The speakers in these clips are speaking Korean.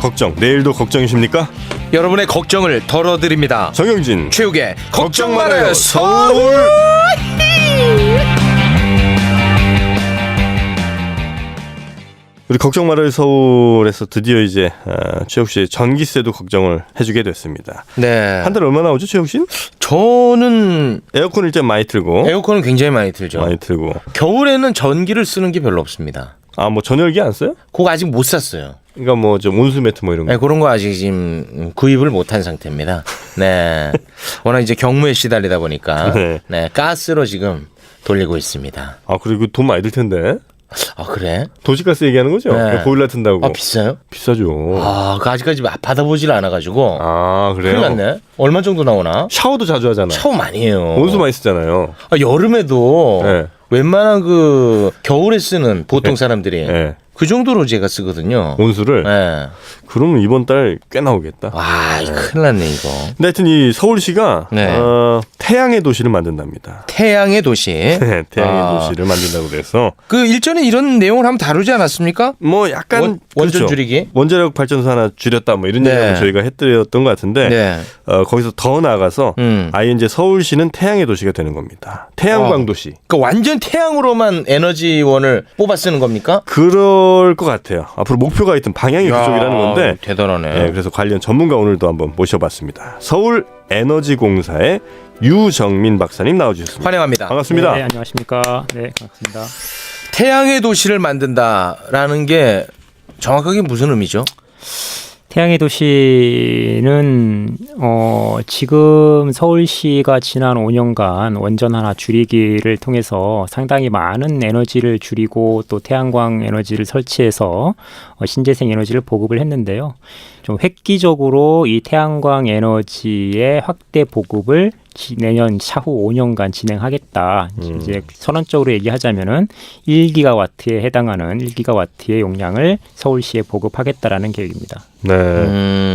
걱정, 내일도 걱정이십니까? 여러분의 걱정을 덜어드립니다. 정영진 최욱의 걱정 말아요 말아요, 서울. 우리 걱정 말아요 서울에서 드디어 이제 최욱 씨의 전기세도 걱정을 해주게 됐습니다. 네. 한 달 얼마 나오죠, 최욱 씨? 저는 에어컨 일단 많이 틀고 에어컨은 굉장히 많이 틀죠. 많이 틀고. 겨울에는 전기를 쓰는 게 별로 없습니다. 아, 뭐 전열기 안 써요? 그거 아직 못 샀어요. 그러니까 뭐 좀 온수 매트 뭐 이런 거. 네, 그런 거 아직 지금 구입을 못한 상태입니다. 네. 워낙 이제 경무에 시달리다 보니까 네. 네, 가스로 지금 돌리고 있습니다. 아, 그리고 돈 많이 들 텐데. 아, 그래? 도시가스 얘기하는 거죠? 네. 보일러 튼다고. 아, 비싸요? 비싸죠. 아, 그 아직까지 받아보질 않아가지고. 아, 그래요? 큰일 났네. 얼마 정도 나오나? 샤워도 자주 하잖아. 샤워 많이 해요. 온수 많이 쓰잖아요. 아, 여름에도 네. 웬만한 그 겨울에 쓰는 보통 사람들이 네. 그 정도로 제가 쓰거든요. 온수를. 네. 그러면 이번 달 꽤 나오겠다. 와, 큰일 났네 이거. 근데 하여튼 이 서울시가 네. 태양의 도시를 만든답니다. 태양의 도시. 네, 태양의 아. 도시를 만든다고 그래서 그 일전에 이런 내용을 한번 다루지 않았습니까? 뭐 약간 원전 그렇죠. 줄이기. 원자력 발전소 하나 줄였다 뭐 이런 네. 얘기를 저희가 해드렸던 것 같은데 네. 거기서 더 나아가서 아예 이제 서울시는 태양의 도시가 되는 겁니다. 태양광 도시. 그러니까 완전 태양으로만 에너지원을 뽑아 쓰는 겁니까? 그럴 것 같아요. 앞으로 목표가 있던 방향이 그쪽이라는 건데. 대단하네. 네, 그래서 관련 전문가 오늘도 한번 모셔봤습니다. 서울에너지공사의 유정민 박사님 나와주셨습니다. 환영합니다. 반갑습니다. 네, 안녕하십니까. 네, 반갑습니다. 태양의 도시를 만든다라는 게 정확하게 무슨 의미죠? 태양의 도시는 지금 서울시가 지난 5년간 원전 하나 줄이기를 통해서 상당히 많은 에너지를 줄이고 또 태양광 에너지를 설치해서 신재생 에너지를 보급을 했는데요. 좀 획기적으로 이 태양광 에너지의 확대 보급을 내년 차후 5년간 진행하겠다. 이제 선언적으로 얘기하자면은 1기가와트에 해당하는 1기가와트의 용량을 서울시에 보급하겠다라는 계획입니다. 네.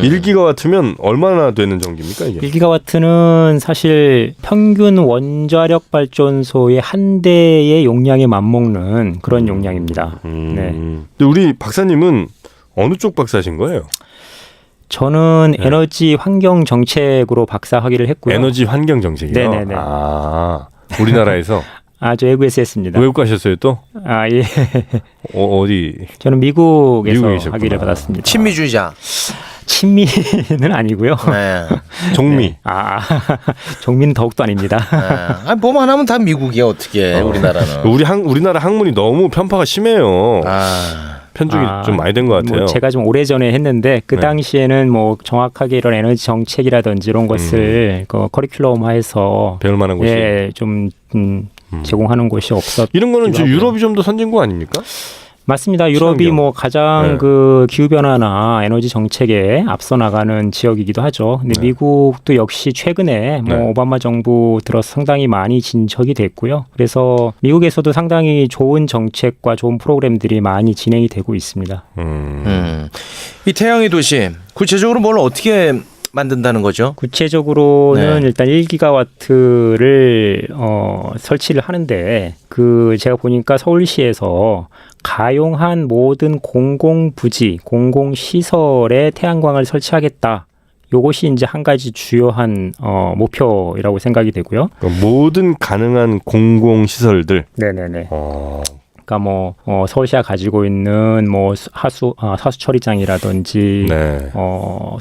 1기가와트면 얼마나 되는 전기입니까 이게? 1기가와트는 사실 평균 원자력 발전소의 한 대의 용량에 맞먹는 그런 용량입니다. 네. 근데 우리 박사님은 어느 쪽 박사신 거예요? 저는 에너지 환경 정책으로 박사 학위를 했고요. 에너지 환경 정책이요? 네네네. 아, 우리나라에서? 저 외국에서 했습니다. 외국 가셨어요 또? 예. 어디? 저는 미국에서 미국에 계셨구나. 학위를 받았습니다. 친미주의자. 친미는 아니고요. 네. 정미. 네. 정미는 더욱도 아닙니다. 네. 뭐만 하면 다 미국이야 어떻게 우리나라는. 우리나라 학문이 너무 편파가 심해요. 아. 편중이 좀 많이 된 것 같아요. 뭐 제가 좀 오래전에 했는데 그 네. 당시에는 뭐 정확하게 이런 에너지 정책이라든지 이런 것을 그 커리큘럼화해서 배울 만한 곳이. 좀 제공하는 곳이 없었. 이런 거는 이제 유럽이 좀 더 선진국 아닙니까? 맞습니다. 유럽이 친환경. 뭐 가장 네. 그 기후 변화나 에너지 정책에 앞서 나가는 지역이기도 하죠. 근데 네. 미국도 역시 최근에 뭐 네. 오바마 정부 들어서 상당히 많이 진척이 됐고요. 그래서 미국에서도 상당히 좋은 정책과 좋은 프로그램들이 많이 진행이 되고 있습니다. 이 태양의 도시 구체적으로 뭘 어떻게 만든다는 거죠? 구체적으로는 네. 일단 1기가와트를 설치를 하는데 그 제가 보니까 서울시에서 가용한 모든 공공부지, 공공시설에 태양광을 설치하겠다. 요것이 이제 한 가지 주요한 목표라고 생각이 되고요. 그러니까 모든 가능한 공공시설들. 네네네. 그러니까 뭐 서울시가 가지고 있는 뭐 하수 처리장이라든지 네.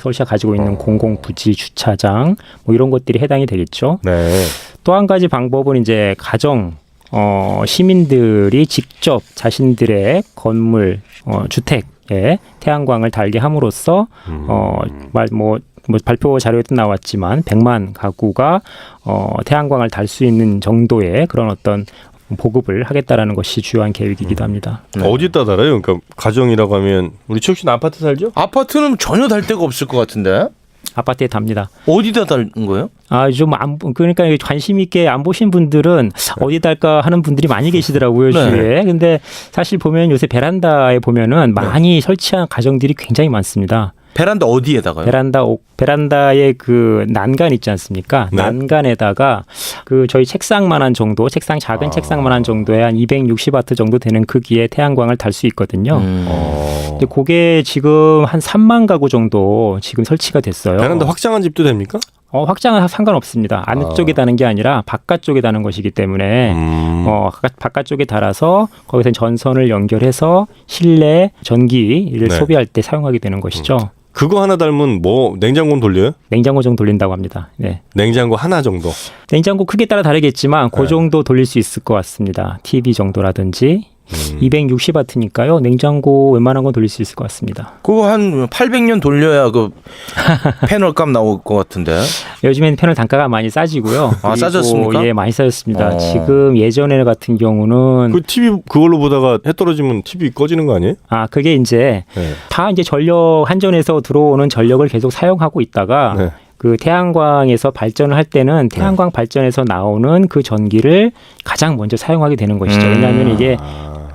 서울시가 가지고 있는 공공부지 주차장 뭐 이런 것들이 해당이 되겠죠. 네. 또 한 가지 방법은 이제 가정 시민들이 직접 자신들의 건물 주택에 태양광을 달게 함으로써 뭐 발표 자료에도 나왔지만 100만 가구가 태양광을 달 수 있는 정도의 그런 어떤 보급을 하겠다라는 것이 주요한 계획이기도 합니다. 네. 어디다 달아요? 그러니까 가정이라고 하면 우리 최욱 씨는 아파트 살죠? 아파트는 전혀 달 데가 없을 것 같은데 아파트에 답니다. 어디다 다는 거예요? 그러니까 관심 있게 안 보신 분들은 어디 달까 하는 분들이 많이 계시더라고요, 네. 주위에. 근데 사실 보면 요새 베란다에 보면은 많이 설치한 가정들이 굉장히 많습니다. 베란다 어디에다가요? 베란다의 그 난간 있지 않습니까? 네. 난간에다가 그 저희 책상만한 정도, 작은 책상만한 정도의 한 260와트 정도 되는 크기의 태양광을 달 수 있거든요. 근데 그게 지금 한 3만 가구 정도 지금 설치가 됐어요. 베란다 확장한 집도 됩니까? 확장은 상관없습니다. 안쪽에 다는 게 아니라 바깥쪽에 다는 것이기 때문에 바깥쪽에 달아서 거기서 전선을 연결해서 실내 전기를 네. 소비할 때 사용하게 되는 것이죠. 그거 하나 닮은 뭐 냉장고는 돌려요? 냉장고 정도 돌린다고 합니다. 네. 냉장고 하나 정도. 냉장고 크기에 따라 다르겠지만 그 정도 돌릴 수 있을 것 같습니다. TV 정도라든지 260와트니까요. 냉장고 웬만한 건 돌릴 수 있을 것 같습니다. 그거 한 800년 돌려야 그 패널 값 나올 것 같은데. 요즘에는 패널 단가가 많이 싸지고요. 아, 그리고 싸졌습니까? 예, 많이 싸졌습니다. 지금 예전에 같은 경우는 그 TV 그걸로 보다가 해 떨어지면 TV 꺼지는 거 아니에요? 그게 이제 네. 다 이제 전력 한전에서 들어오는 전력을 계속 사용하고 있다가 네. 그 태양광에서 발전을 할 때는 태양광 발전에서 나오는 그 전기를 가장 먼저 사용하게 되는 것이죠. 왜냐하면 이게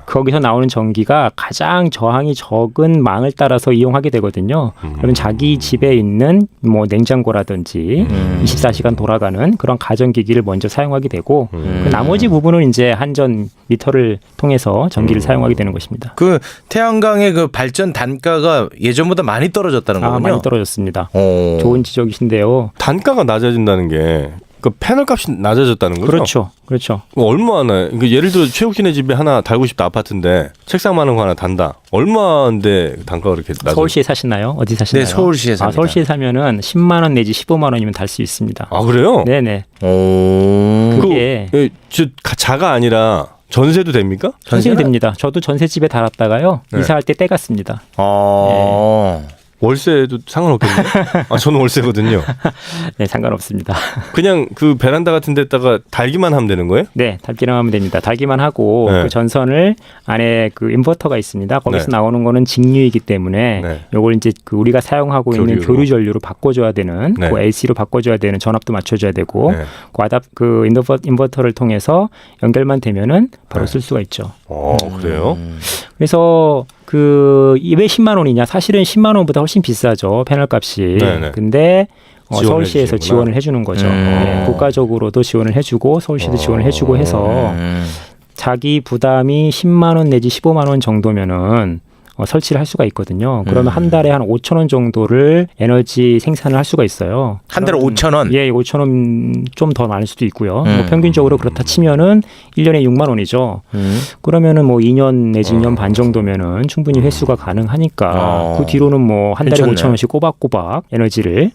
거기서 나오는 전기가 가장 저항이 적은 망을 따라서 이용하게 되거든요. 그러면 자기 집에 있는 뭐 냉장고라든지 24시간 돌아가는 그런 가전기기를 먼저 사용하게 되고 그 나머지 부분은 이제 한전 미터를 통해서 전기를 사용하게 되는 것입니다. 그 태양광의 그 발전 단가가 예전보다 많이 떨어졌다는 거군요. 많이 떨어졌습니다. 오. 좋은 지적이신데요. 단가가 낮아진다는 게 그 패널 값이 낮아졌다는 거죠? 그렇죠. 얼마나? 그러니까 예를 들어 최욱 씨네 집에 하나 달고 싶다 아파트인데 책상 많은 거 하나 단다. 얼마인데 단가가 그렇게 낮아? 서울시에 사시나요? 어디 사시나요? 네, 서울시에 삽니다. 서울시에 사면은 10만 원 내지 15만 원이면 달 수 있습니다. 아 그래요? 네네. 오. 그게 자가 아니라 전세도 됩니까? 전세 됩니다. 저도 전세집에 달았다가요. 네. 이사할 때 떼갔습니다. 월세도 상관없겠네요. 저는 월세거든요. 네, 상관없습니다. 그냥 그 베란다 같은 데다가 달기만 하면 되는 거예요? 네, 달기만 하면 됩니다. 달기만 하고 네. 그 전선을 안에 그 인버터가 있습니다. 거기서 네. 나오는 거는 직류이기 때문에 네. 요걸 이제 그 우리가 사용하고 있는 교류로. 교류 전류로 바꿔줘야 되는 네. 그 LC로 바꿔줘야 되는 전압도 맞춰줘야 되고 네. 그 인버터를 통해서 연결만 되면은 바로 네. 쓸 수가 있죠. 그래요? 그래서 왜 10만 원이냐? 사실은 10만 원보다 훨씬 비싸죠. 패널 값이. 네네. 근데 지원을 서울시에서 해주시는구나. 지원을 해주는 거죠. 네, 국가적으로도 지원을 해주고 서울시도 지원을 해주고 해서 자기 부담이 10만 원 내지 15만 원 정도면은 설치를 할 수가 있거든요. 그러면 한 달에 한 5천 원 정도를 에너지 생산을 할 수가 있어요. 한 달에 5천 원. 예, 5천 원 좀 더 많을 수도 있고요. 뭐 평균적으로 그렇다 치면은 1년에 6만 원이죠. 그러면은 뭐 2년 내지 2년 반 정도면은 충분히 회수가 가능하니까 그 뒤로는 뭐 한 달에 괜찮네. 5천 원씩 꼬박꼬박 에너지를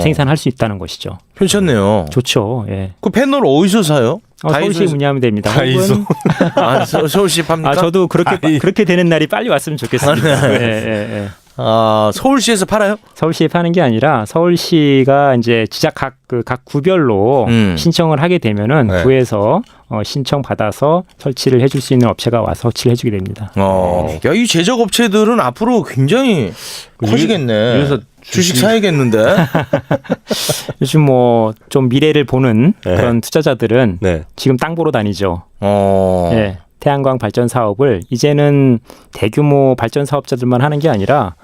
생산할 수 있다는 것이죠. 괜찮네요. 좋죠. 예. 그 패널 어디서 사요? 서울시에 다이소에서- 문의하면 됩니다. 다이소. 혹은 서울시 팝니까? 저도 그렇게 되는 날이 빨리 왔으면 좋겠습니다. 예. 서울시에서 팔아요? 서울시에 파는 게 아니라 서울시가 이제 지자 각 구별로 신청을 하게 되면은 네. 구에서 신청 받아서 설치를 해줄 수 있는 업체가 와서 설치를 해주게 됩니다. 야, 이 제작 업체들은 앞으로 굉장히 커지겠네. 이래서 주식 사야겠는데. 요즘 뭐 좀 미래를 보는 네. 그런 투자자들은 네. 지금 땅 보러 다니죠. 예. 태양광 발전 사업을 이제는 대규모 발전 사업자들만 하는 게 아니라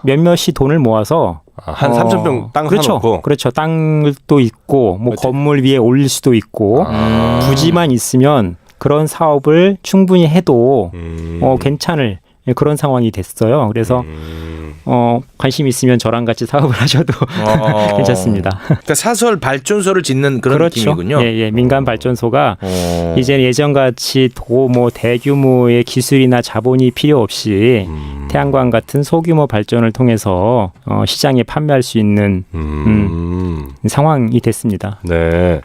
몇몇이 돈을 모아서 한 3,000평 땅 그렇죠. 사놓고. 그렇죠. 땅도 있고 뭐 그렇지. 건물 위에 올릴 수도 있고 부지만 있으면 그런 사업을 충분히 해도 괜찮을 그런 상황이 됐어요. 그래서 관심 있으면 저랑 같이 사업을 하셔도 괜찮습니다. 그러니까 사설 발전소를 짓는 그런 그렇죠. 느낌이군요. 예, 민간 발전소가 이제 예전같이 뭐 대규모의 기술이나 자본이 필요 없이 태양광 같은 소규모 발전을 통해서 시장에 판매할 수 있는 상황이 됐습니다. 네.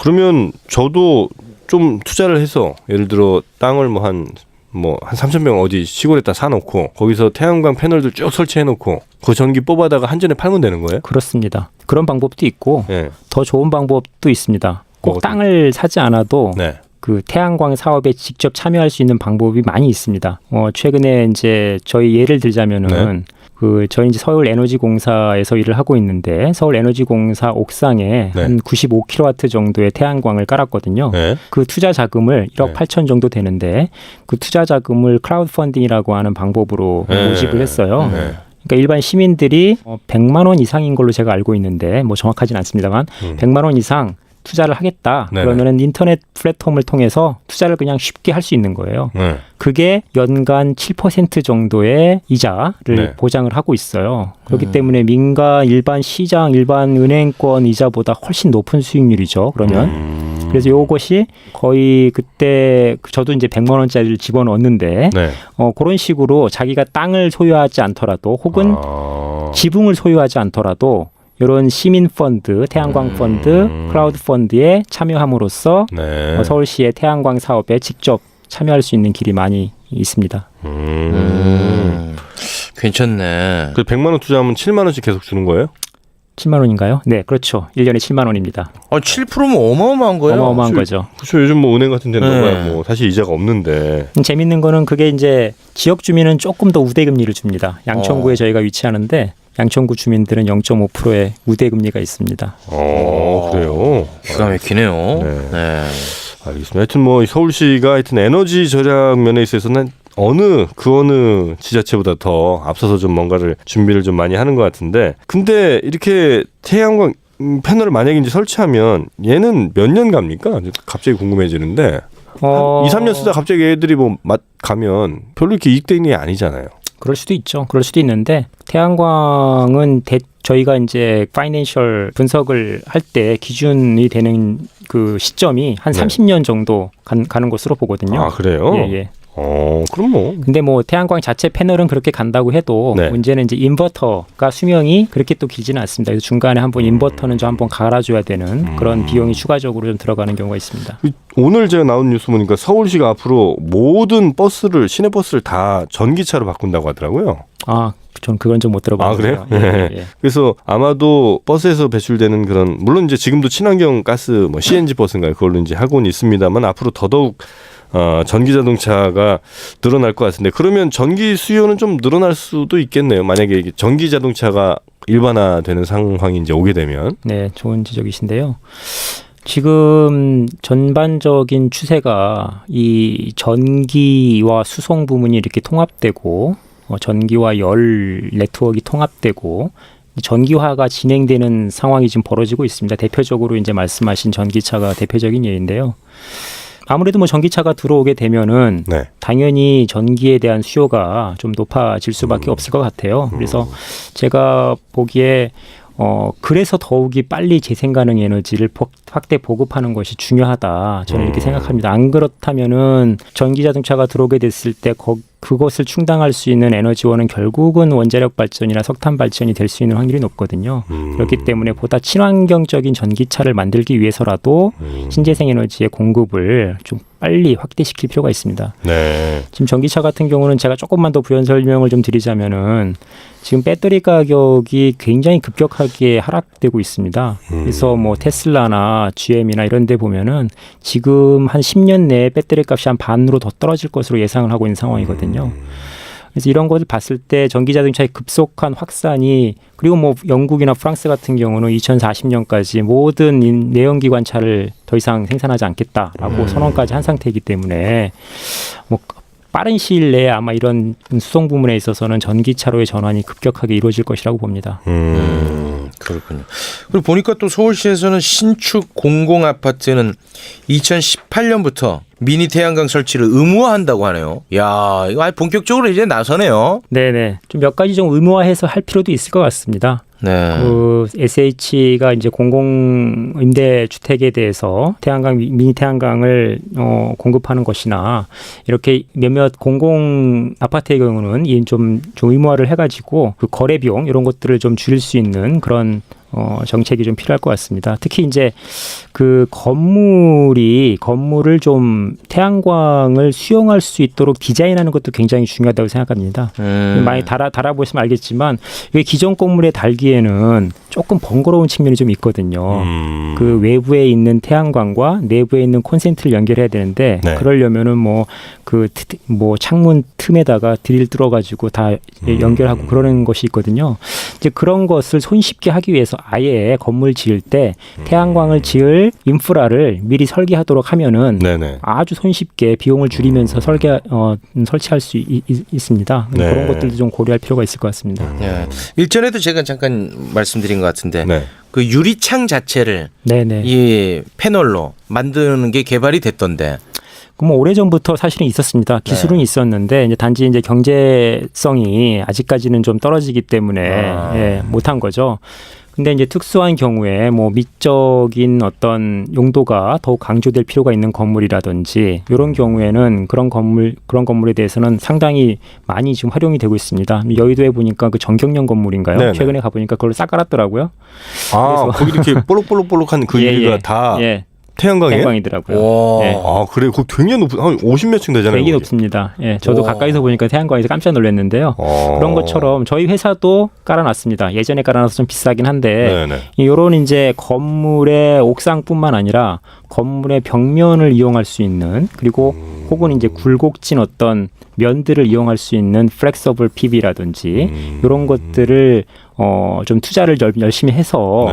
그러면 저도 좀 투자를 해서 예를 들어 땅을 한 3,000평 어디 시골에다 사놓고 거기서 태양광 패널들 쭉 설치해놓고 그 전기 뽑아다가 한전에 팔면 되는 거예요? 그렇습니다. 그런 방법도 있고 네. 더 좋은 방법도 있습니다. 꼭 어떤- 땅을 사지 않아도 네. 그 태양광 사업에 직접 참여할 수 있는 방법이 많이 있습니다. 최근에 이제 저희 예를 들자면은 저희 이제 서울에너지공사에서 일을 하고 있는데 서울에너지공사 옥상에 네. 한 95kW 정도의 태양광을 깔았거든요. 네. 그 투자 자금을 1억 네. 8천 정도 되는데 그 투자 자금을 크라우드 펀딩이라고 하는 방법으로 네. 모집을 했어요. 네. 그러니까 일반 시민들이 100만 원 이상인 걸로 제가 알고 있는데 뭐 정확하진 않습니다만 100만 원 이상 투자를 하겠다. 네네. 그러면은 인터넷 플랫폼을 통해서 투자를 그냥 쉽게 할 수 있는 거예요. 네. 그게 연간 7% 정도의 이자를 네. 보장을 하고 있어요. 그렇기 때문에 민간 일반 시장, 일반 은행권 이자보다 훨씬 높은 수익률이죠. 그러면 그래서 이것이 거의 그때 저도 이제 100만 원짜리를 집어넣었는데 네. 그런 식으로 자기가 땅을 소유하지 않더라도 혹은 지붕을 소유하지 않더라도 이런 시민 펀드, 태양광 펀드, 크라우드 펀드에 참여함으로써 네. 서울시의 태양광 사업에 직접 참여할 수 있는 길이 많이 있습니다. 괜찮네. 그 100만 원 투자하면 7만 원씩 계속 주는 거예요? 7만 원인가요? 네, 그렇죠. 1년에 7만 원입니다. 7%면 어마어마한 거예요. 어마어마한 거죠. 그렇죠. 요즘 뭐 은행 같은 데는 네. 뭐 사실 이자가 없는데. 재밌는 거는 그게 이제 지역 주민은 조금 더 우대금리를 줍니다. 양천구에 저희가 위치하는데 양천구 주민들은 0.5%의 우대금리가 있습니다. 그래요. 기가 막히네요. 네. 네. 알겠습니다. 하여튼 뭐 서울시가 하여튼 에너지 절약 면에 있어서는 어느 지자체보다 더 앞서서 좀 뭔가를 준비를 좀 많이 하는 것 같은데, 근데 이렇게 태양광 패널을 만약에 이제 설치하면 얘는 몇 년 갑니까? 갑자기 궁금해지는데 한 2, 3년 쓰다 갑자기 애들이 뭐 맛 가면 별로 이렇게 이익되는 게 아니잖아요. 그럴 수도 있죠. 그럴 수도 있는데 태양광은 저희가 이제 파이낸셜 분석을 할 때 기준이 되는 그 시점이 한 네. 30년 정도 가는 것으로 보거든요. 아, 그래요? 예, 예. 그럼 뭐. 근데 뭐 태양광 자체 패널은 그렇게 간다고 해도 네. 문제는 이제 인버터가 수명이 그렇게 또 길지는 않습니다. 그래서 중간에 한번 인버터는 좀 한번 갈아줘야 되는 그런 비용이 추가적으로 좀 들어가는 경우가 있습니다. 오늘 제가 나온 뉴스 보니까 서울시가 앞으로 모든 시내 버스를 다 전기차로 바꾼다고 하더라고요. 전 그건 좀 못 들어봤어요. 그래요? 네. 그래서 아마도 버스에서 배출되는 그런, 물론 이제 지금도 친환경 가스 뭐 CNG 버스인가요? 그걸로 이제 하고는 있습니다만 앞으로 더더욱 전기 자동차가 늘어날 것 같은데, 그러면 전기 수요는 좀 늘어날 수도 있겠네요. 만약에 이게 전기 자동차가 일반화되는 상황이 이제 오게 되면. 네, 좋은 지적이신데요. 지금 전반적인 추세가 이 전기와 수송 부문이 이렇게 통합되고 전기와 열 네트워크가 통합되고 전기화가 진행되는 상황이 지금 벌어지고 있습니다. 대표적으로 이제 말씀하신 전기차가 대표적인 예인데요. 아무래도 뭐 전기차가 들어오게 되면은 네. 당연히 전기에 대한 수요가 좀 높아질 수밖에 없을 것 같아요. 그래서 제가 보기에 그래서 더욱이 빨리 재생 가능 에너지를 확대 보급하는 것이 중요하다. 저는 이렇게 생각합니다. 안 그렇다면은 전기 자동차가 들어오게 됐을 때 그것을 충당할 수 있는 에너지원은 결국은 원자력 발전이나 석탄 발전이 될 수 있는 확률이 높거든요. 그렇기 때문에 보다 친환경적인 전기차를 만들기 위해서라도 신재생 에너지의 공급을 좀 빨리 확대시킬 필요가 있습니다. 네. 지금 전기차 같은 경우는 제가 조금만 더 부연 설명을 좀 드리자면은 지금 배터리 가격이 굉장히 급격하게 하락되고 있습니다. 그래서 뭐 테슬라나 GM이나 이런 데 보면은 지금 한 10년 내에 배터리 값이 한 반으로 더 떨어질 것으로 예상을 하고 있는 상황이거든요. 그래서 이런 것을 봤을 때 전기 자동차의 급속한 확산이, 그리고 뭐 영국이나 프랑스 같은 경우는 2040년까지 모든 내연기관차를 더 이상 생산하지 않겠다라고 선언까지 한 상태이기 때문에 뭐 빠른 시일 내에 아마 이런 수송 부문에 있어서는 전기차로의 전환이 급격하게 이루어질 것이라고 봅니다. 그렇군요. 그리고 보니까 또 서울시에서는 신축 공공 아파트는 2018년부터 미니 태양광 설치를 의무화한다고 하네요. 야, 이거 아주 본격적으로 이제 나서네요. 네네. 좀 몇 가지 좀 의무화해서 할 필요도 있을 것 같습니다. 네. 그 SH가 이제 공공 임대 주택에 대해서 미니 태양광을 공급하는 것이나 이렇게 몇몇 공공 아파트의 경우는 좀 의무화를 해가지고 그 거래 비용 이런 것들을 좀 줄일 수 있는 그런 정책이 좀 필요할 것 같습니다. 특히 이제 그 건물을 좀 태양광을 수용할 수 있도록 디자인하는 것도 굉장히 중요하다고 생각합니다. 많이 달아보시면 알겠지만 이게 기존 건물에 달기에는 조금 번거로운 측면이 좀 있거든요. 그 외부에 있는 태양광과 내부에 있는 콘센트를 연결해야 되는데 네. 그러려면은 뭐 창문 틈에다가 드릴 뚫어가지고 다 연결하고 그러는 것이 있거든요. 이제 그런 것을 손쉽게 하기 위해서 아예 건물 지을 때 태양광을 지을 인프라를 미리 설계하도록 하면은 네네. 아주 손쉽게 비용을 줄이면서 설치할 수 있습니다. 네. 그런 것들도 좀 고려할 필요가 있을 것 같습니다. 예. 일전에도 제가 잠깐 말씀드린 것 같은데 네. 그 유리창 자체를 네네. 이 패널로 만드는 게 개발이 됐던데. 뭐 오래전부터 사실은 있었습니다. 기술은 있었는데 이제 단지 이제 경제성이 아직까지는 좀 떨어지기 때문에 못한 거죠. 근데 이제 특수한 경우에 뭐 미적인 어떤 용도가 더욱 강조될 필요가 있는 건물이라든지 이런 경우에는 그런 건물에 대해서는 상당히 많이 지금 활용이 되고 있습니다. 여의도에 보니까 그 정경련 건물인가요? 네네. 최근에 가보니까 그걸 싹 깔았더라고요. 거기 이렇게 볼록볼록볼록한 그 유리가 다 태양광이에요? 태양광이더라고요. 예. 그래. 그거 굉장히 한 50몇 층 되잖아요. 되게 거기. 높습니다. 예, 저도 가까이서 보니까 태양광에서 깜짝 놀랐는데요. 그런 것처럼 저희 회사도 깔아놨습니다. 예전에 깔아놔서 좀 비싸긴 한데 이런 이제 건물의 옥상뿐만 아니라 건물의 벽면을 이용할 수 있는 그리고 혹은 이제 굴곡진 어떤 면들을 이용할 수 있는 플렉서블 PV라든지 이런 것들을 좀 투자를 열심히 해서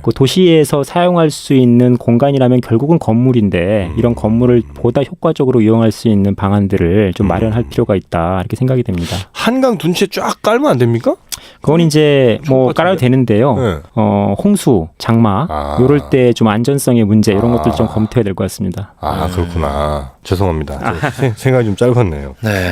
그 도시에서 사용할 수 있는 공간이라면 결국은 건물인데 이런 건물을 보다 효과적으로 이용할 수 있는 방안들을 좀 마련할 필요가 있다 이렇게 생각이 됩니다. 한강 둔치에 쫙 깔면 안 됩니까? 그건 이제 뭐 깔아도 되는데요. 홍수, 장마 이럴 때 좀 안전성의 문제 이런 것들 좀 검토해야 될 것 같습니다. 그렇구나. 죄송합니다. 생각이 좀 짧았네요. 네.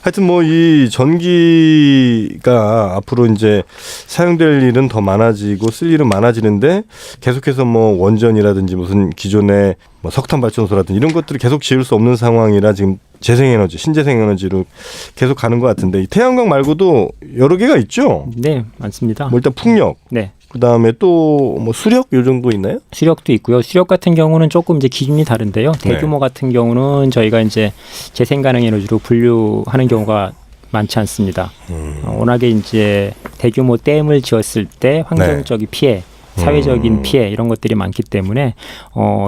하여튼 뭐 이 전기가 앞으로 이제 사용될 일은 더 많아지고 쓸 일은 많아지는데 계속해서 뭐 원전이라든지 무슨 기존의 뭐 석탄 발전소라든지 이런 것들을 계속 지을 수 없는 상황이라 지금 재생에너지, 신재생에너지로 계속 가는 것 같은데 이 태양광 말고도 여러 개가 있죠? 네, 많습니다. 뭐 일단 풍력. 네. 그다음에 또 뭐 수력 요 정도 있나요? 수력도 있고요. 수력 같은 경우는 조금 이제 기준이 다른데요. 대규모 같은 경우는 저희가 이제 재생 가능 에너지로 분류하는 경우가 많지 않습니다. 워낙에 이제 대규모 댐을 지었을 때 환경적인 피해, 사회적인 피해 이런 것들이 많기 때문에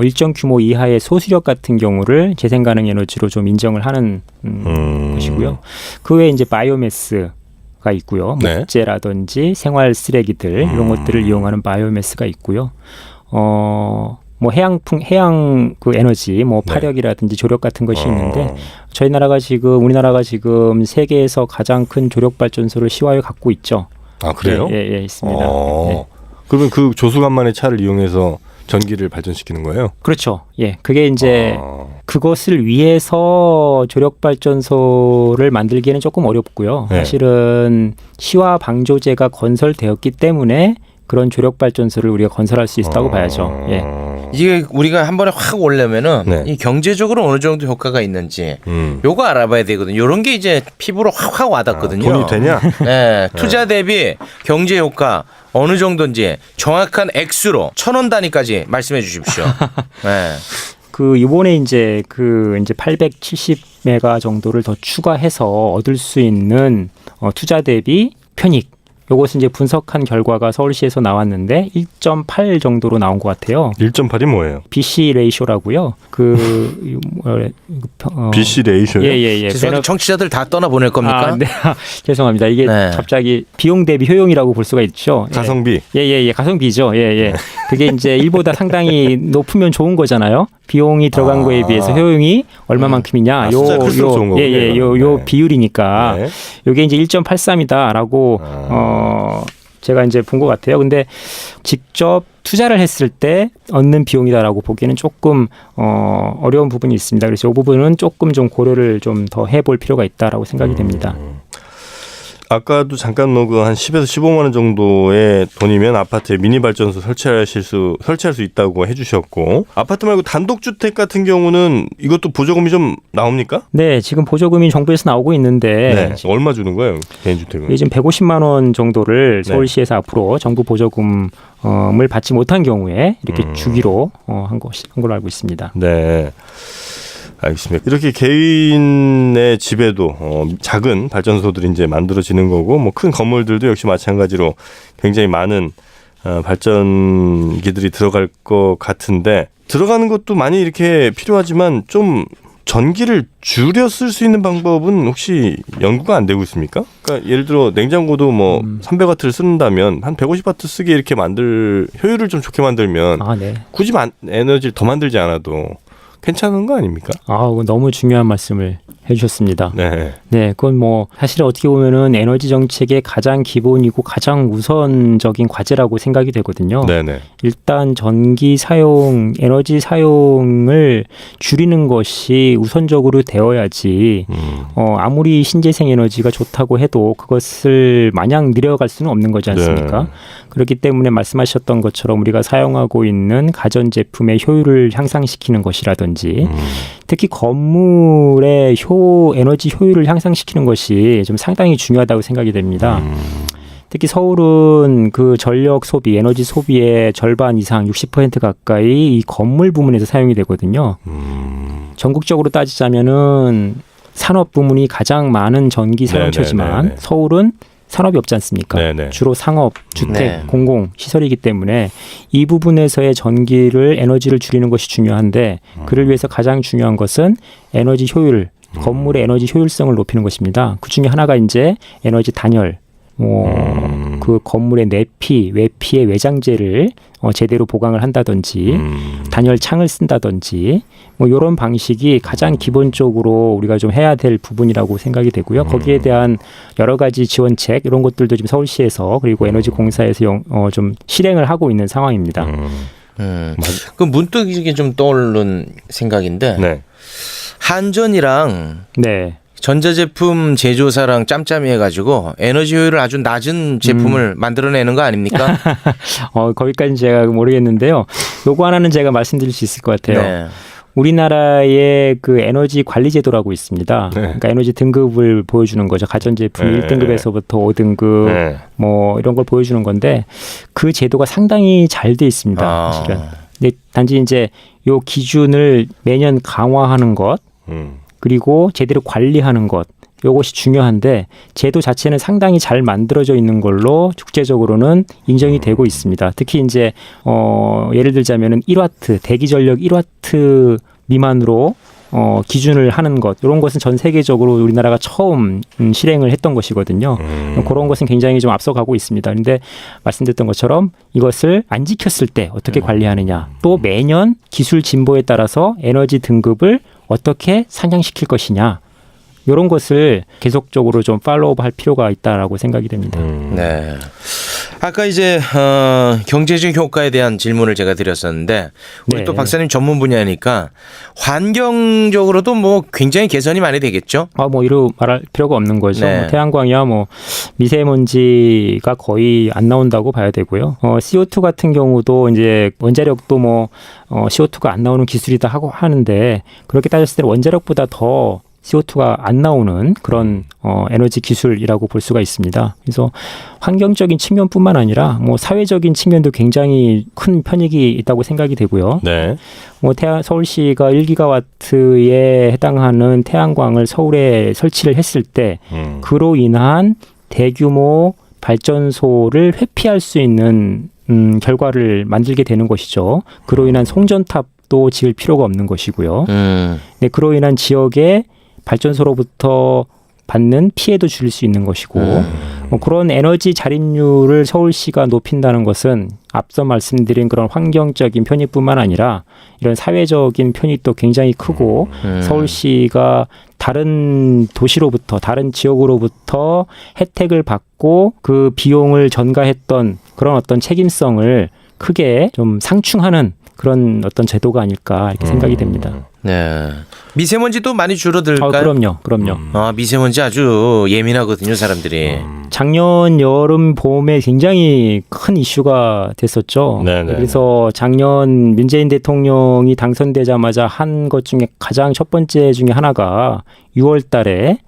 일정 규모 이하의 소수력 같은 경우를 재생 가능 에너지로 좀 인정을 하는 것이고요. 그 외에 이제 바이오매스 가 있고요. 목재라든지 생활 쓰레기들 이런 것들을 이용하는 바이오매스가 있고요. 뭐 해양 그 에너지, 뭐 파력이라든지 조력 같은 것이 있는데 우리나라가 지금 세계에서 가장 큰 조력 발전소를 시화에 갖고 있죠. 아 그래요? 예, 있습니다. 그러면 그 조수간만의 차를 이용해서 전기를 발전시키는 거예요? 그렇죠. 예, 그게 이제 그것을 위해서 조력 발전소를 만들기에는 조금 어렵고요. 사실은 시화 방조제가 건설되었기 때문에 그런 조력 발전소를 우리가 건설할 수 있다고 봐야죠. 예. 이게 우리가 한 번에 확 오려면은 이 경제적으로 어느 정도 효과가 있는지 요거 알아봐야 되거든요. 이런 게 이제 피부로 확 와닿거든요. 돈이 되냐? 네, 투자 대비 경제 효과 어느 정도인지 정확한 액수로 1,000원 단위까지 말씀해 주십시오. 네. 그 이번에 이제 870메가 정도를 더 추가해서 얻을 수 있는 투자 대비 편익. 요것은 이제 분석한 결과가 서울시에서 나왔는데 1.8 정도로 나온 것 같아요. 1.8이 뭐예요? BC 레이쇼라고요. BC 레이쇼요? 예. 죄송한데 청취자들 다 떠나 보낼 겁니까? 네. 죄송합니다. 이게 갑자기 비용 대비 효용이라고 볼 수가 있죠. 가성비. 예. 가성비죠. 예. 그게 이제 일보다 상당히 높으면 좋은 거잖아요. 비용이 들어간 거에 비해서 효용이 얼마만큼이냐. 요 비율이니까. 요게 이제 1.83이다라고 제가 이제 본 것 같아요. 근데 직접 투자를 했을 때 얻는 비용이다라고 보기에는 조금 어려운 부분이 있습니다. 그래서 이 부분은 조금 좀 고려를 좀 더 해볼 필요가 있다라고 생각이 됩니다. 아까도 잠깐 뭐 그 한 10에서 15만 원 정도의 돈이면 아파트에 미니 발전소 설치할 수 있다고 해주셨고, 아파트 말고 단독주택 같은 경우는 이것도 보조금이 좀 나옵니까? 네, 지금 보조금이 정부에서 나오고 있는데 네. 얼마 주는 거예요, 개인주택은? 요즘 150만 원 정도를 네. 서울시에서 앞으로 정부 보조금을 받지 못한 경우에 이렇게 주기로 한 걸로 알고 있습니다. 네. 알겠습니다. 이렇게 개인의 집에도 작은 발전소들이 이제 만들어지는 거고, 뭐 큰 건물들도 역시 마찬가지로 굉장히 많은 발전기들이 들어갈 것 같은데, 들어가는 것도 많이 이렇게 필요하지만 좀 전기를 줄여 쓸 수 있는 방법은 혹시 연구가 안 되고 있습니까? 그러니까 예를 들어 냉장고도 뭐 300와트를 쓴다면 한 150와트 쓰게 이렇게 효율을 좀 좋게 만들면 네. 굳이 에너지를 더 만들지 않아도 괜찮은 거 아닙니까? 너무 중요한 말씀을 해주셨습니다. 네. 네, 그건 뭐 사실 어떻게 보면은 에너지 정책의 가장 기본이고 가장 우선적인 과제라고 생각이 되거든요. 네네. 일단 전기 사용, 에너지 사용을 줄이는 것이 우선적으로 되어야지. 아무리 신재생 에너지가 좋다고 해도 그것을 마냥 늘려갈 수는 없는 거지 않습니까? 네. 그렇기 때문에 말씀하셨던 것처럼 우리가 사용하고 있는 가전제품의 효율을 향상시키는 것이라든지, 특히 건물의 에너지 효율을 향상시키는 것이 좀 상당히 중요하다고 생각이 됩니다. 특히 서울은 그 전력 소비, 에너지 소비의 절반 이상 60% 가까이 이 건물 부문에서 사용이 되거든요. 전국적으로 따지자면은 산업 부문이 가장 많은 전기 사용처지만 네네네네. 서울은 산업이 없지 않습니까? 네네. 주로 상업, 주택, 네. 공공, 시설이기 때문에 이 부분에서의 에너지를 줄이는 것이 중요한데, 그를 위해서 가장 중요한 것은 에너지 효율, 건물의 에너지 효율성을 높이는 것입니다. 그 중에 하나가 이제 에너지 단열, 그 건물의 내피, 외피의 외장재를 제대로 보강을 한다든지, 단열 창을 쓴다든지, 뭐 이런 방식이 가장 기본적으로 우리가 좀 해야 될 부분이라고 생각이 되고요. 거기에 대한 여러 가지 지원책 이런 것들도 지금 서울시에서 그리고 에너지공사에서 좀 실행을 하고 있는 상황입니다. 그 문득 이게 좀 떠오르는 생각인데, 네. 한전이랑 네. 전자제품 제조사랑 짬짬이 해가지고 에너지 효율을 아주 낮은 제품을 만들어내는 거 아닙니까? 거기까지는 제가 모르겠는데요. 요거 하나는 제가 말씀드릴 수 있을 것 같아요. 네. 우리나라의 그 에너지 관리 제도라고 있습니다. 네. 그러니까 에너지 등급을 보여주는 거죠. 가전제품 네. 1등급에서부터 5등급 네. 뭐 이런 걸 보여주는 건데, 그 제도가 상당히 잘 돼 있습니다. 사실은. 근데 단지 이제 요 기준을 매년 강화하는 것, 그리고 제대로 관리하는 것, 이것이 중요한데 제도 자체는 상당히 잘 만들어져 있는 걸로 국제적으로는 인정이 되고 있습니다. 특히 이제 예를 들자면은 1와트, 대기 전력 1와트 미만으로 기준을 하는 것, 이런 것은 전 세계적으로 우리나라가 처음 실행을 했던 것이거든요. 그런 것은 굉장히 좀 앞서가고 있습니다. 그런데 말씀드렸던 것처럼 이것을 안 지켰을 때 어떻게 관리하느냐, 또 매년 기술 진보에 따라서 에너지 등급을 어떻게 상향시킬 것이냐, 이런 것을 계속적으로 좀 팔로우할 필요가 있다라고 생각이 됩니다. 네. 아까 이제 경제적 효과에 대한 질문을 제가 드렸었는데, 우리 네. 또 박사님 전문 분야니까 환경적으로도 뭐 굉장히 개선이 많이 되겠죠? 뭐 이루 말할 필요가 없는 거죠. 네. 뭐 태양광이야 뭐 미세먼지가 거의 안 나온다고 봐야 되고요. CO2 같은 경우도 이제 원자력도 뭐 CO2가 안 나오는 기술이다 하고 하는데, 그렇게 따졌을 때 원자력보다 더 CO2가 안 나오는 그런 에너지 기술이라고 볼 수가 있습니다. 그래서 환경적인 측면뿐만 아니라 뭐 사회적인 측면도 굉장히 큰 편익이 있다고 생각이 되고요. 네. 뭐 서울시가 1기가와트에 해당하는 태양광을 서울에 설치를 했을 때 그로 인한 대규모 발전소를 회피할 수 있는 결과를 만들게 되는 것이죠. 그로 인한 송전탑도 지을 필요가 없는 것이고요. 네, 그로 인한 지역의 발전소로부터 받는 피해도 줄일 수 있는 것이고, 뭐 그런 에너지 자립률을 서울시가 높인다는 것은 앞서 말씀드린 그런 환경적인 편익뿐만 아니라 이런 사회적인 편익도 굉장히 크고, 서울시가 다른 도시로부터, 다른 지역으로부터 혜택을 받고 그 비용을 전가했던 그런 어떤 책임성을 크게 좀 상충하는 그런 어떤 제도가 아닐까 이렇게 생각이 됩니다. 네. 미세먼지도 많이 줄어들까요? 그럼요. 미세먼지 아주 예민하거든요, 사람들이. 작년 여름 봄에 굉장히 큰 이슈가 됐었죠. 네네. 그래서 작년 문재인 대통령이 당선되자마자 한 것 중에 가장 첫 번째 중에 하나가 6월 달에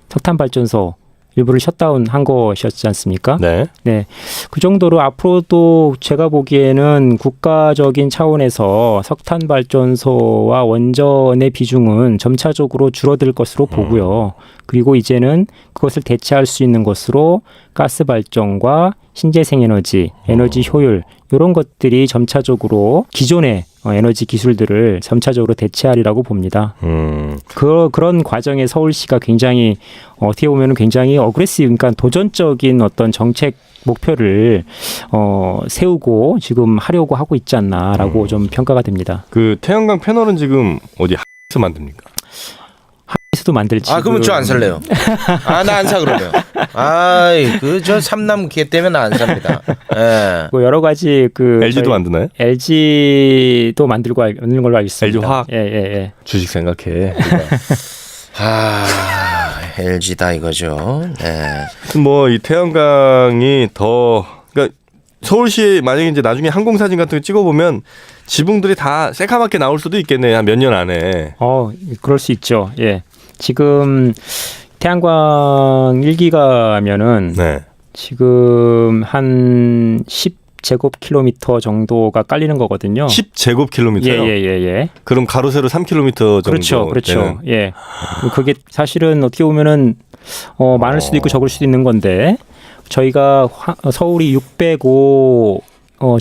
석탄 발전소 일부를 셧다운한 것이었지 않습니까? 네. 네. 그 정도로 앞으로도 제가 보기에는 국가적인 차원에서 석탄 발전소와 원전의 비중은 점차적으로 줄어들 것으로 보고요. 그리고 이제는 그것을 대체할 수 있는 것으로 가스 발전과 신재생 에너지, 에너지 효율 이런 것들이 점차적으로 기존의 에너지 기술들을 점차적으로 대체하리라고 봅니다. 그런 과정에 서울시가 굉장히 어떻게 보면 굉장히 어그레시브, 그러니까 도전적인 어떤 정책 목표를 세우고 지금 하려고 하고 있지 않나라고 좀 평가가 됩니다. 그 태양광 패널은 지금 어디 하에서 만듭니까? 하에서도 만들지. 그러면 저 안 살래요. 나 안 사 그러면. 저 삼남 개 때문에 나 안 삽니다. 예. 여러 가지 LG도 만드나요? LG도 만들고 있는 걸로 알고 있습니다. LG 화학. 예. 주식 생각해. LG다 이거죠. 네. 뭐 이 태양광이 더 그러니까 서울시에 만약에 이제 나중에 항공 사진 같은 거 찍어보면 지붕들이 다 새카맣게 나올 수도 있겠네. 한 몇 년 안에. 그럴 수 있죠. 예. 지금 태양광 1기가면은 네. 지금 한 10제곱킬로미터 정도가 깔리는 거거든요. 10제곱킬로미터요? 예. 그럼 가로 세로 3km 정도. 그렇죠. 예. 그게 사실은 어떻게 보면은 많을 수도 있고 적을 수도 있는 건데 저희가 서울이 605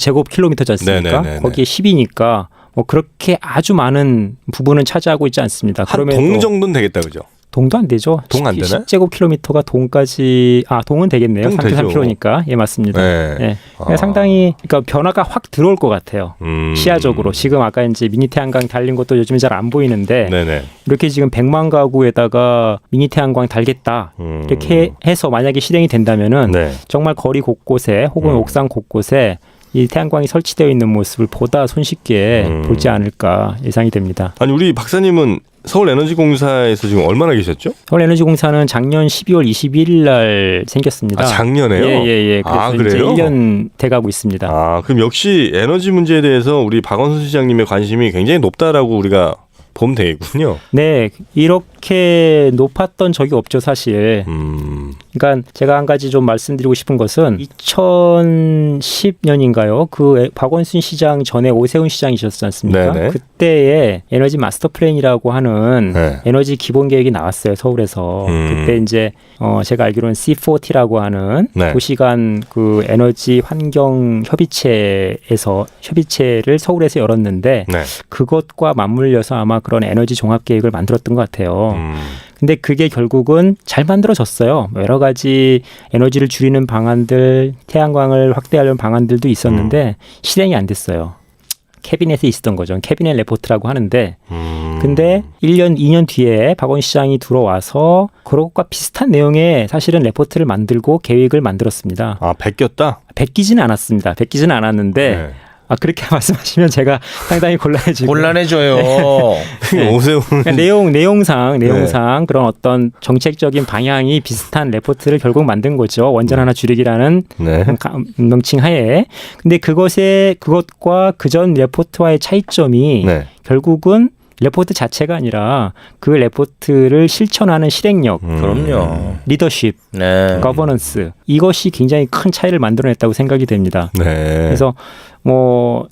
제곱킬로미터지 않습니까? 네네네네. 거기에 10이니까 그렇게 아주 많은 부분은 차지하고 있지 않습니다. 한 동 정도는 되겠다, 그죠? 동도 안 되죠. 동 안 되나요? 10제곱킬로미터가 동까지 동은 되겠네요. 동 3.3km니까. 예, 맞습니다. 네. 예. 상당히 그러니까 변화가 확 들어올 것 같아요. 시야적으로. 지금 아까 이제 미니 태양광 달린 것도 요즘에 잘 안 보이는데 네네. 이렇게 지금 100만 가구에다가 미니 태양광 달겠다. 이렇게 해서 만약에 실행이 된다면은 네. 정말 거리 곳곳에 혹은 옥상 곳곳에 이 태양광이 설치되어 있는 모습을 보다 손쉽게 보지 않을까 예상이 됩니다. 아니 우리 박사님은 서울에너지공사에서 지금 얼마나 계셨죠? 서울에너지공사는 작년 12월 21일 날 생겼습니다. 작년에요? 예. 그래서 그래요? 이제 1년 돼가고 있습니다. 그럼 역시 에너지 문제에 대해서 우리 박원순 시장님의 관심이 굉장히 높다라고 우리가 보면 되겠군요. 네, 이렇게 높았던 적이 없죠, 사실. 그러니까 제가 한 가지 좀 말씀드리고 싶은 것은 2010년인가요? 그 박원순 시장 전에 오세훈 시장이셨지 않습니까? 네네. 그때에 에너지 마스터 플랜이라고 하는 네. 에너지 기본 계획이 나왔어요, 서울에서. 그때 이제 제가 알기로는 C40라고 하는 네. 도시 간 그 에너지 환경 협의체를 서울에서 열었는데 네. 그것과 맞물려서 아마 그런 에너지 종합 계획을 만들었던 것 같아요. 근데 그게 결국은 잘 만들어졌어요. 여러 가지 에너지를 줄이는 방안들, 태양광을 확대하려는 방안들도 있었는데 실행이 안 됐어요. 캐비넷에 있었던 거죠. 캐비넷 레포트라고 하는데 근데 1년, 2년 뒤에 박원 시장이 들어와서 그것과 비슷한 내용의 사실은 레포트를 만들고 계획을 만들었습니다. 베꼈다? 베끼지는 않았습니다. 베끼지는 않았는데 네. 그렇게 말씀하시면 제가 상당히 곤란해져요. 네. 오세훈. 그러니까 내용상 그런 어떤 정책적인 방향이 비슷한 레포트를 결국 만든 거죠. 원전 하나 줄이기라는 네. 명칭 하에. 근데 그것과 그전 레포트와의 차이점이 네. 결국은 레포트 자체가 아니라 그 레포트를 실천하는 실행력, 그럼요. 리더십, 네. 거버넌스 이것이 굉장히 큰 차이를 만들어냈다고 생각이 됩니다. 네. 그래서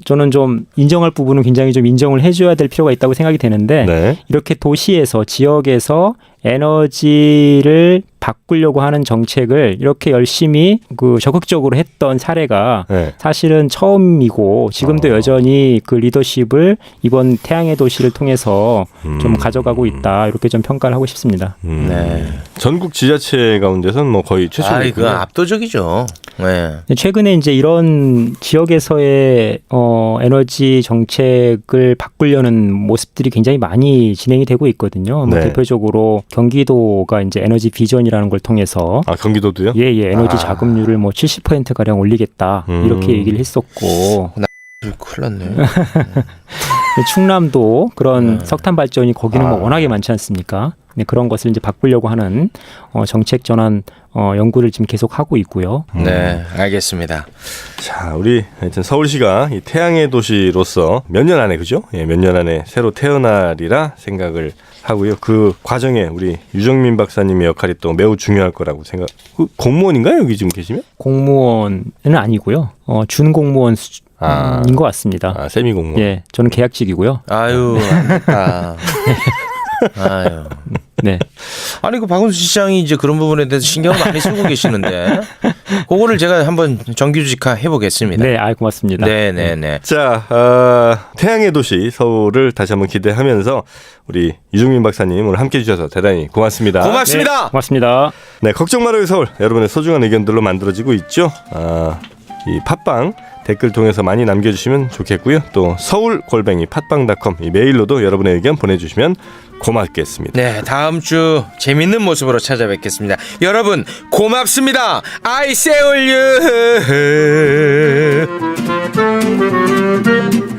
저는 좀 인정할 부분은 굉장히 좀 인정을 해줘야 될 필요가 있다고 생각이 되는데 네. 이렇게 도시에서 지역에서 에너지를 바꾸려고 하는 정책을 이렇게 열심히 적극적으로 했던 사례가 네. 사실은 처음이고 지금도 여전히 그 리더십을 이번 태양의 도시를 통해서 좀 가져가고 있다 이렇게 좀 평가를 하고 싶습니다. 네. 전국 지자체 가운데서는 뭐 거의 최초이고요. 압도적이죠. 네. 최근에 이제 이런 지역에서의 에너지 정책을 바꾸려는 모습들이 굉장히 많이 진행이 되고 있거든요. 네. 대표적으로 경기도가 이제 에너지 비전이라는 걸 통해서 경기도도요? 에너지 자금률을 70% 가량 올리겠다 이렇게 얘기를 했었고 큰일 났네. 충남도 그런 석탄 발전이 거기는 뭐 워낙에 많지 않습니까? 네, 그런 것을 이제 바꾸려고 하는 정책 전환 연구를 지금 계속 하고 있고요. 네, 알겠습니다. 자, 우리 하여튼 서울시가 이 태양의 도시로서 몇 년 안에 그죠? 예, 몇 년 안에 새로 태어나리라 생각을 하고요. 그 과정에 우리 유정민 박사님의 역할이 또 매우 중요할 거라고 생각. 그 공무원인가요? 여기 지금 계시면? 공무원은 아니고요. 준공무원 수준인 것 같습니다. 아, 세미 공무원. 예, 저는 계약직이고요. 아유, 안 됐다. 아유. 네. 아니 그 박원순 시장이 이제 그런 부분에 대해서 신경을 많이 쓰고 계시는데 그거를 제가 한번 정규직화 해보겠습니다. 네, 고맙습니다. 네네네. 자, 태양의 도시 서울을 다시 한번 기대하면서 우리 유정민 박사님 오늘 함께해 주셔서 대단히 고맙습니다. 고맙습니다. 네, 고맙습니다. 네, 걱정 말아요 서울. 여러분의 소중한 의견들로 만들어지고 있죠. 이 팟빵 댓글 통해서 많이 남겨주시면 좋겠고요. 또 서울@팟빵.com 이 메일로도 여러분의 의견 보내주시면 고맙겠습니다. 네, 다음 주 재밌는 모습으로 찾아뵙겠습니다. 여러분 고맙습니다. I say all you.